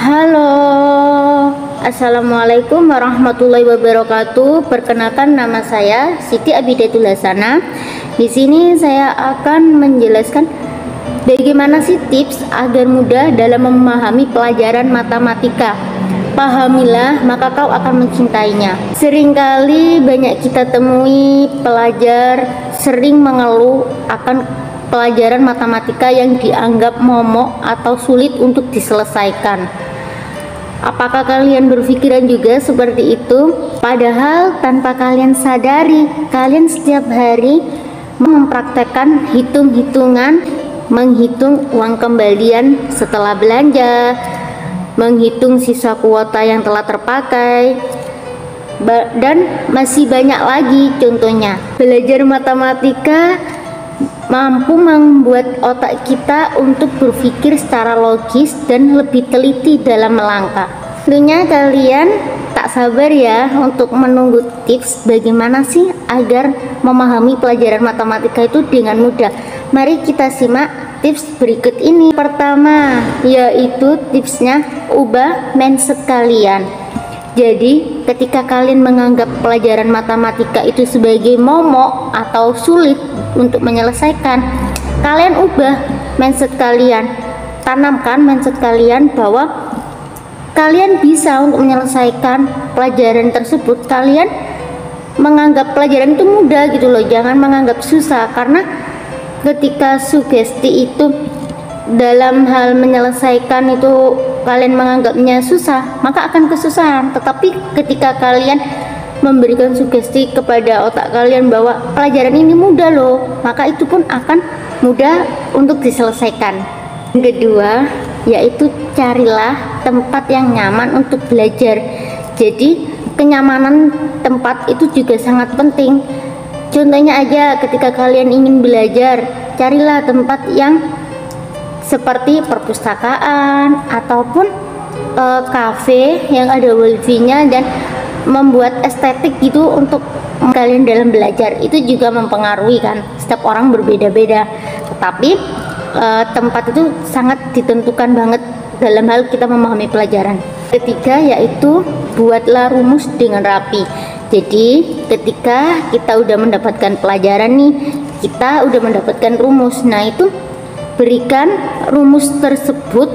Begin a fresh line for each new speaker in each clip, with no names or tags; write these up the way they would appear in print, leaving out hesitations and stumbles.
Halo, Assalamualaikum warahmatullahi wabarakatuh. Perkenalkan, nama saya Siti Abidatul Hasanah. Di sini saya akan menjelaskan bagaimana sih tips agar mudah dalam memahami pelajaran matematika. Pahamilah, maka kau akan mencintainya. Seringkali banyak kita temui pelajar sering mengeluh akan pelajaran matematika yang dianggap momok atau sulit untuk diselesaikan. Apakah kalian berpikiran juga seperti itu? Padahal tanpa kalian sadari, kalian setiap hari mempraktekkan hitung-hitungan, menghitung uang kembalian setelah belanja, menghitung sisa kuota yang telah terpakai, dan masih banyak lagi contohnya. Belajar matematika mampu membuat otak kita untuk berpikir secara logis dan lebih teliti dalam melangkah. Tentunya kalian tak sabar ya untuk menunggu tips bagaimana sih agar memahami pelajaran matematika itu dengan mudah. Mari kita simak tips berikut ini. Pertama, yaitu tipsnya ubah mindset kalian. Jadi ketika kalian menganggap pelajaran matematika itu sebagai momok atau sulit untuk menyelesaikan, kalian ubah mindset kalian, tanamkan mindset kalian bahwa kalian bisa untuk menyelesaikan pelajaran tersebut. Kalian menganggap pelajaran itu mudah gitu loh, jangan menganggap susah, karena ketika sugesti itu dalam hal menyelesaikan itu kalian menganggapnya susah, maka akan kesusahan. Tetapi ketika kalian memberikan sugesti kepada otak kalian bahwa pelajaran ini mudah loh, maka itu pun akan mudah untuk diselesaikan. Yang kedua, yaitu carilah tempat yang nyaman untuk belajar. Jadi kenyamanan tempat itu juga sangat penting. Contohnya aja, ketika kalian ingin belajar, carilah tempat yang seperti perpustakaan ataupun kafe yang ada wifi-nya dan membuat estetik gitu untuk kalian dalam belajar. Itu juga mempengaruhi kan, setiap orang berbeda-beda, tetapi tempat itu sangat ditentukan banget dalam hal kita memahami pelajaran. Ketiga, yaitu buatlah rumus dengan rapi. Jadi ketika kita udah mendapatkan pelajaran nih, kita udah mendapatkan rumus, nah itu berikan rumus tersebut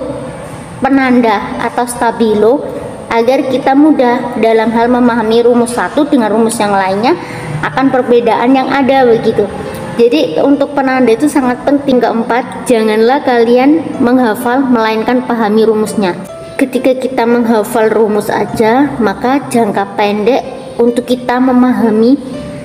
penanda atau stabilo agar kita mudah dalam hal memahami rumus satu dengan rumus yang lainnya akan perbedaan yang ada begitu. Jadi untuk penanda itu sangat penting. Keempat, janganlah kalian menghafal melainkan pahami rumusnya. Ketika kita menghafal rumus aja, maka jangka pendek untuk kita memahami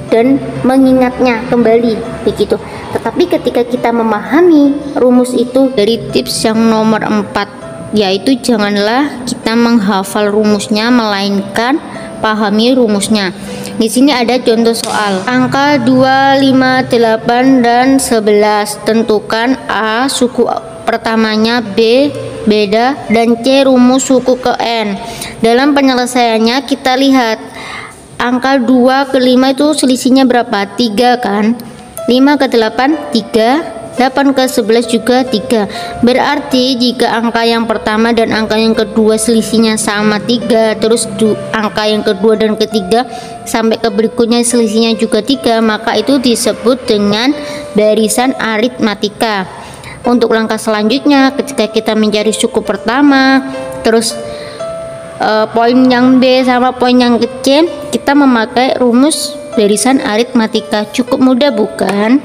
dan mengingatnya kembali begitu. Tetapi ketika kita memahami rumus itu, dari tips yang nomor 4, yaitu janganlah kita menghafal rumusnya melainkan pahami rumusnya. Di sini ada contoh soal. Angka 2, 5, 8 dan 11. Tentukan A suku pertamanya, B beda, dan C rumus suku ke N. Dalam penyelesaiannya kita lihat angka 2 ke 5 itu selisihnya berapa? 3 kan? 5 ke 8 3, 8 ke 11 juga 3. Berarti jika angka yang pertama dan angka yang kedua selisihnya sama 3, terus angka yang kedua dan ketiga sampai ke berikutnya selisihnya juga 3, maka itu disebut dengan barisan aritmatika. Untuk langkah selanjutnya, ketika kita mencari suku pertama, terus poin yang B sama poin yang C, kita memakai rumus barisan aritmatika. Cukup mudah bukan?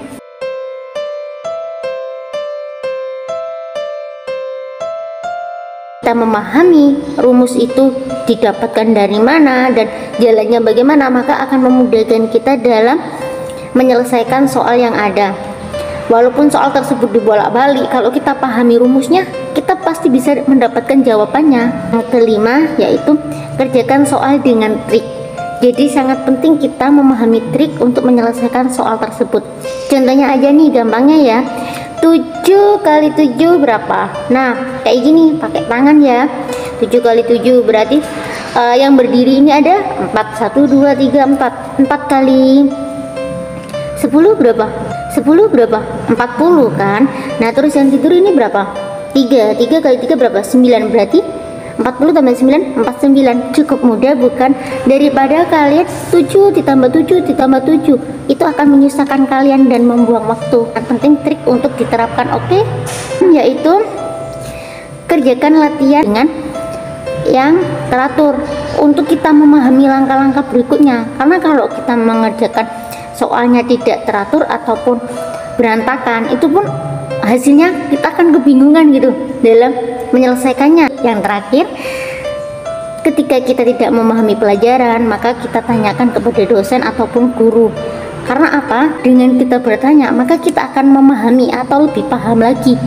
Kita memahami rumus itu didapatkan dari mana dan jalannya bagaimana, maka akan memudahkan kita dalam menyelesaikan soal yang ada. Walaupun soal tersebut dibolak-balik, kalau kita pahami rumusnya, kita pasti bisa mendapatkan jawabannya. Yang kelima, yaitu kerjakan soal dengan trik. Jadi sangat penting kita memahami trik untuk menyelesaikan soal tersebut. Contohnya aja nih, gampangnya ya, 7 kali 7 berapa? Nah kayak gini, pakai tangan ya. 7 kali 7 berarti yang berdiri ini ada 4, 1, 2, 3, 4. 4 kali 10 berapa? 10 berapa? 40 kan. Nah terus yang tidur ini berapa? 3 kali 3 berapa? 9. Berarti 40 tambah 9 49. Cukup mudah bukan? Daripada kalian 7 ditambah 7 ditambah 7, itu akan menyusahkan kalian dan membuang waktu. Yang penting trik untuk diterapkan, oke? Yaitu kerjakan latihan dengan yang teratur untuk kita memahami langkah-langkah berikutnya. Karena kalau kita mengerjakan soalnya tidak teratur ataupun berantakan, itu pun hasilnya kita akan kebingungan gitu dalam menyelesaikannya. Yang terakhir, ketika kita tidak memahami pelajaran, maka kita tanyakan kepada dosen ataupun guru. Karena apa? Dengan kita bertanya, maka kita akan memahami atau lebih paham lagi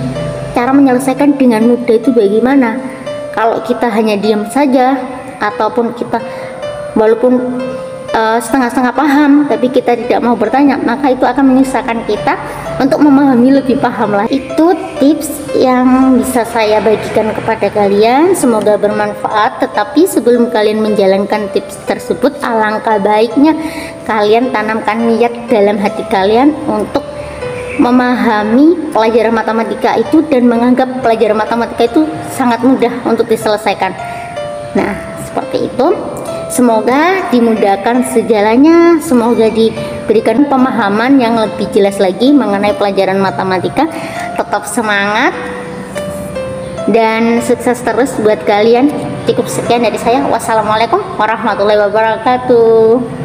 cara menyelesaikan dengan mudah itu bagaimana. Kalau kita hanya diam saja ataupun kita walaupun setengah-setengah paham tapi kita tidak mau bertanya, maka itu akan menyusahkan kita untuk memahami lebih paham lah. Itu tips yang bisa saya bagikan kepada kalian, semoga bermanfaat. Tetapi sebelum kalian menjalankan tips tersebut, alangkah baiknya kalian tanamkan niat dalam hati kalian untuk memahami pelajaran matematika itu dan menganggap pelajaran matematika itu sangat mudah untuk diselesaikan. Nah, seperti itu. Semoga dimudahkan segalanya, semoga diberikan pemahaman yang lebih jelas lagi mengenai pelajaran matematika. Tetap semangat dan sukses terus buat kalian. Cukup sekian dari saya. Wassalamualaikum warahmatullahi wabarakatuh.